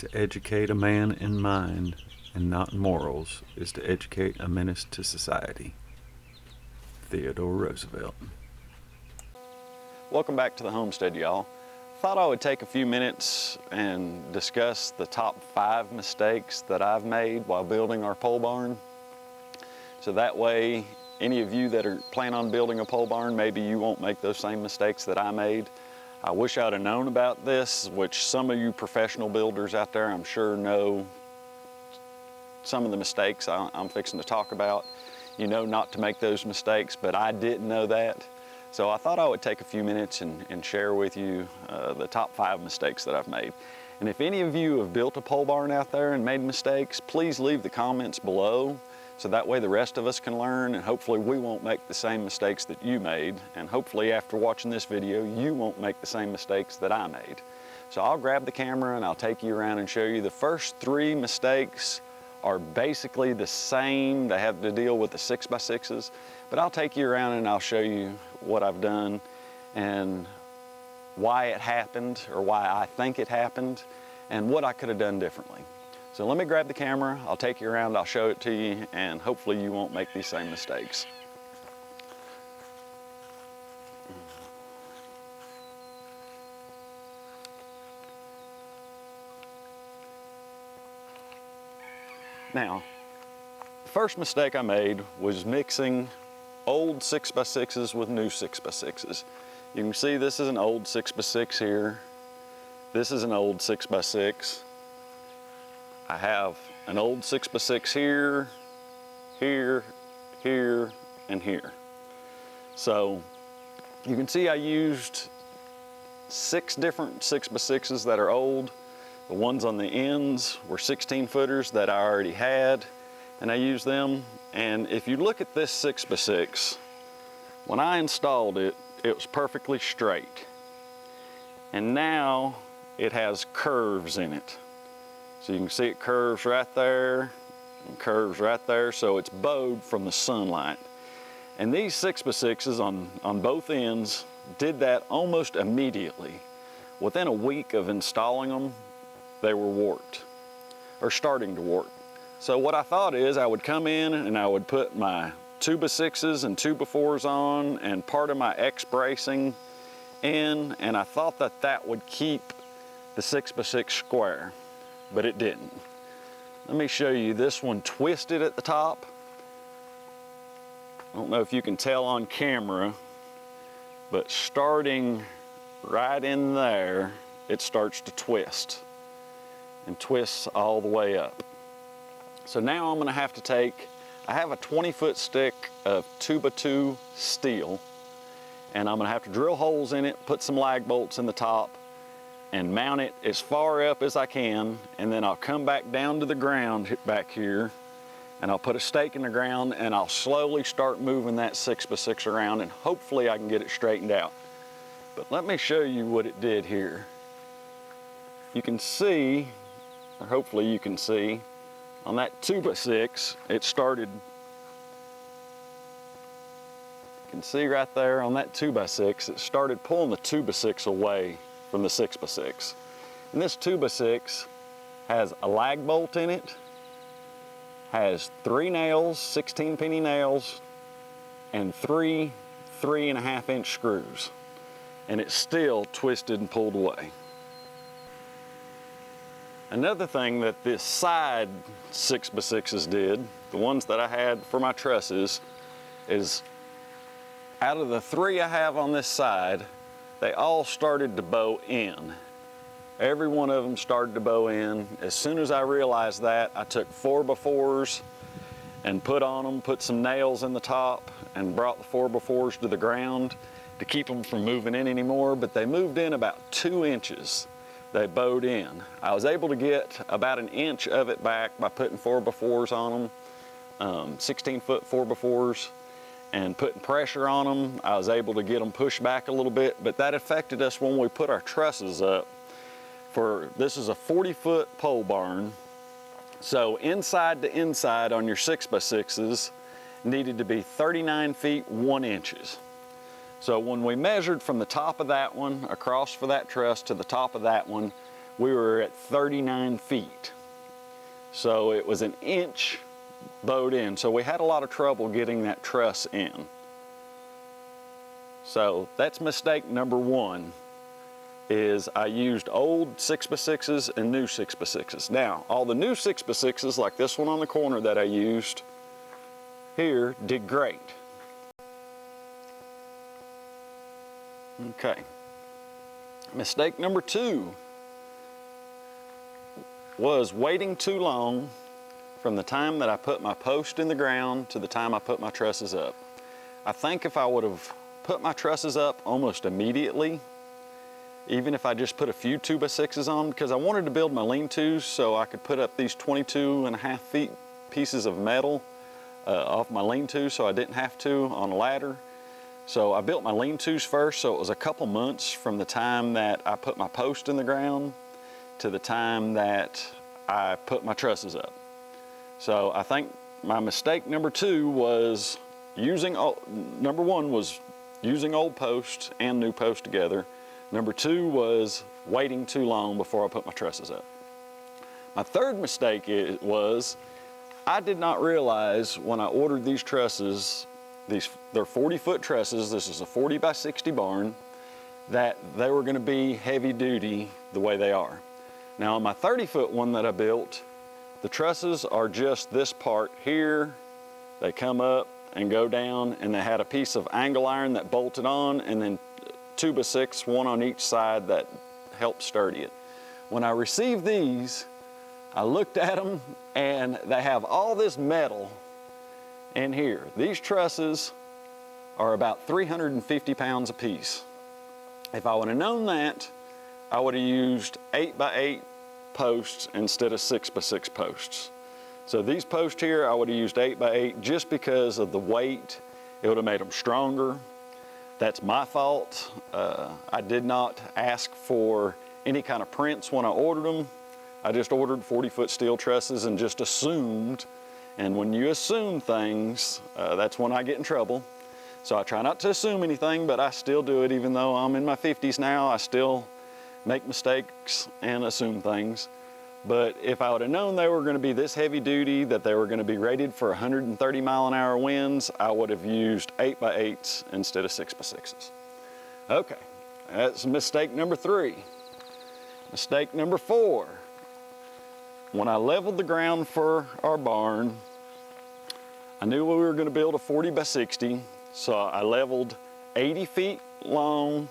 To educate a man in mind and not in morals is to educate a menace to society. Theodore Roosevelt. Welcome back to the homestead, y'all. Thought I would take a few minutes and discuss the top 5 mistakes that I've made while building our pole barn. So that way, any of you that are planning on building a pole barn, maybe you won't make those same mistakes that I made. I wish I'd have known about this, which some of you professional builders out there, I'm sure know some of the mistakes I'm fixing to talk about. You know not to make those mistakes, but I didn't know that. So I thought I would take a few minutes and share with you the top 5 mistakes that I've made. And if any of you have built a pole barn out there and made mistakes, please leave the comments below, so that way the rest of us can learn, and hopefully we won't make the same mistakes that you made, and hopefully after watching this video you won't make the same mistakes that I made. So I'll grab the camera and I'll take you around and show you. The first 3 mistakes are basically the same. They have to deal with the 6x6s, but I'll take you around and I'll show you what I've done and why it happened, or why I think it happened, and what I could have done differently. So let me grab the camera, I'll take you around, I'll show it to you, and hopefully you won't make these same mistakes. Now, the first mistake I made was mixing old 6x6s with new 6x6s. You can see this is an old 6x6 here. This is an old 6x6. I have an old 6x6 here, here, here, and here. So you can see I used 6 different 6x6s that are old. The ones on the ends were 16 footers that I already had, and I used them. And if you look at this 6x6, when I installed it, it was perfectly straight. And now it has curves in it. So you can see it curves right there and curves right there, so it's bowed from the sunlight. And these 6x6s on both ends did that almost immediately. Within a week of installing them, they were warped, or starting to warp. So what I thought is I would come in and I would put my 2x6s and 2x4s on and part of my X bracing in, and I thought that that would keep the 6x6 square, but it didn't. Let me show you. This one twisted at the top. I don't know if you can tell on camera, but starting right in there, it starts to twist and twists all the way up. So now I'm gonna have to take, I have a 20-foot stick of 2x2 steel, and I'm gonna have to drill holes in it, put some lag bolts in the top, and mount it as far up as I can, and then I'll come back down to the ground back here, and I'll put a stake in the ground, and I'll slowly start moving that 6x6 around, and hopefully I can get it straightened out. But let me show you what it did here. You can see, or hopefully you can see, on that 2x6, it started, you can see right there on that 2x6, it started pulling the 2x6 away from the 6x6. And this 2x6 has a lag bolt in it, has 3 nails, 16 penny nails, and 3 3.5-inch screws. And it's still twisted and pulled away. Another thing that this side 6x6s did, the ones that I had for my trusses, is out of the 3 I have on this side, they all started to bow in. Every one of them started to bow in. As soon as I realized that, I took 4x4s and put on them, put some nails in the top, and brought the 4x4s to the ground to keep them from moving in anymore, but they moved in about 2 inches. They bowed in. I was able to get about 1 inch of it back by putting 4x4s on them, 16-foot 4x4s, and putting pressure on them. I was able to get them pushed back a little bit, but that affected us when we put our trusses up. This is a 40-foot pole barn, so inside to inside on your 6x6s needed to be 39 feet 1 inches. So when we measured from the top of that one across for that truss to the top of that one, we were at 39 feet. So it was an inch bowed in. So we had a lot of trouble getting that truss in. So that's mistake number one, is I used old 6x6s and new 6x6s. Now, all the new 6x6s, like this one on the corner that I used here, did great. Okay. Mistake number two was waiting too long from the time that I put my post in the ground to the time I put my trusses up. I think if I would have put my trusses up almost immediately, even if I just put a few 2x6s on, because I wanted to build my lean-tos so I could put up these 22.5 feet pieces of metal off my lean-tos so I didn't have to on a ladder. So I built my lean-tos first, so it was a couple months from the time that I put my post in the ground to the time that I put my trusses up. So I think my mistake number two was number one was using old posts and new posts together. Number two was waiting too long before I put my trusses up. My third mistake was I did not realize when I ordered these trusses, they're 40-foot trusses, this is a 40 by 60 barn, that they were going to be heavy duty the way they are. Now on my 30-foot one that I built, the trusses are just this part here. They come up and go down, and they had a piece of angle iron that bolted on, and then 2x6, one on each side that helped sturdy it. When I received these, I looked at them and they have all this metal in here. These trusses are about 350 pounds a piece. If I would have known that, I would have used 8x8 posts instead of 6x6 posts. So these posts here, I would have used 8x8 just because of the weight. It would have made them stronger. That's my fault. I did not ask for any kind of prints when I ordered them. I just ordered 40-foot steel trusses and just assumed. And when you assume things, that's when I get in trouble. So I try not to assume anything, but I still do it. Even though I'm in my 50s now, I still make mistakes and assume things. But if I would have known they were going to be this heavy duty, that they were going to be rated for 130 mile-an-hour winds, I would have used 8x8s instead of 6x6s. Okay, that's mistake number three. Mistake number four. When I leveled the ground for our barn, I knew we were going to build a 40 by 60, so I leveled 80 feet long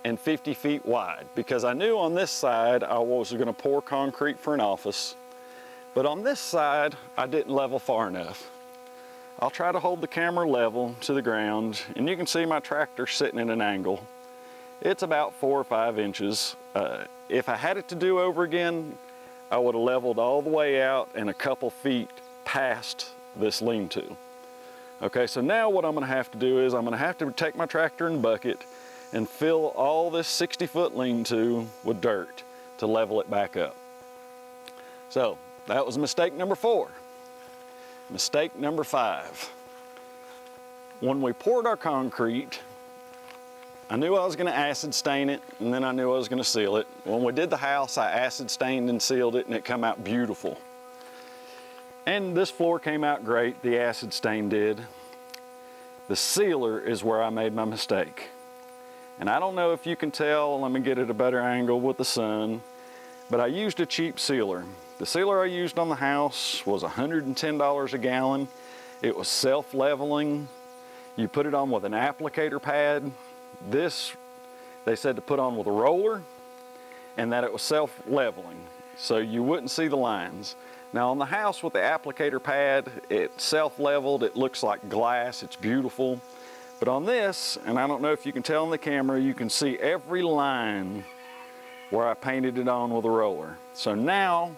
and 50 feet wide, because I knew on this side I was going to pour concrete for an office, but on this side I didn't level far enough. I'll try to hold the camera level to the ground, and you can see my tractor sitting at an angle. It's about 4 or 5 inches. If I had it to do over again, I would have leveled all the way out and a couple feet past this lean-to. Okay, so now what I'm going to have to do is I'm going to have to take my tractor and bucket and fill all this 60-foot lean-to with dirt to level it back up. So that was mistake number four. Mistake number five. When we poured our concrete, I knew I was going to acid stain it, and then I knew I was going to seal it. When we did the house, I acid stained and sealed it, and it came out beautiful. And this floor came out great, the acid stain did. The sealer is where I made my mistake. And I don't know if you can tell, let me get at a better angle with the sun, but I used a cheap sealer. The sealer I used on the house was $110 a gallon. It was self-leveling. You put it on with an applicator pad. This, they said to put on with a roller, and that it was self-leveling, so you wouldn't see the lines. Now on the house with the applicator pad, it's self-leveled, it looks like glass, it's beautiful. But on this, and I don't know if you can tell on the camera, you can see every line where I painted it on with a roller. So now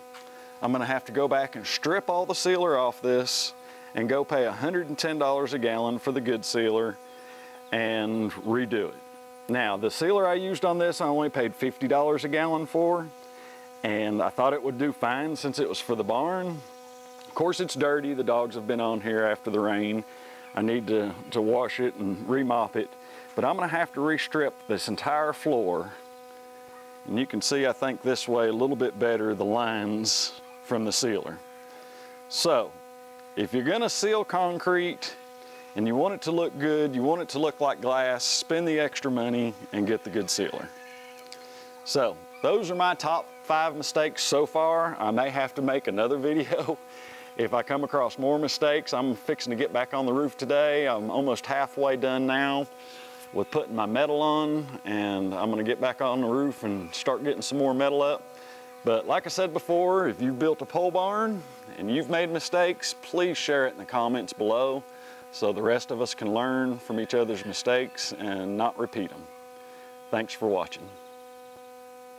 I'm going to have to go back and strip all the sealer off this and go pay $110 a gallon for the good sealer and redo it. Now the sealer I used on this I only paid $50 a gallon for, and I thought it would do fine since it was for the barn. Of course it's dirty, the dogs have been on here after the rain. I need to wash it and remop it, but I'm going to have to restrip this entire floor And you can see, I think this way a little bit better, the lines from the sealer. So, if you're gonna seal concrete and you want it to look good, you want it to look like glass, spend the extra money and get the good sealer. So, those are my top 5 mistakes so far. I may have to make another video if I come across more mistakes. I'm fixing to get back on the roof today. I'm almost halfway done now with putting my metal on, and I'm gonna get back on the roof and start getting some more metal up. But like I said before, if you've built a pole barn and you've made mistakes, please share it in the comments below so the rest of us can learn from each other's mistakes and not repeat them. Thanks for watching.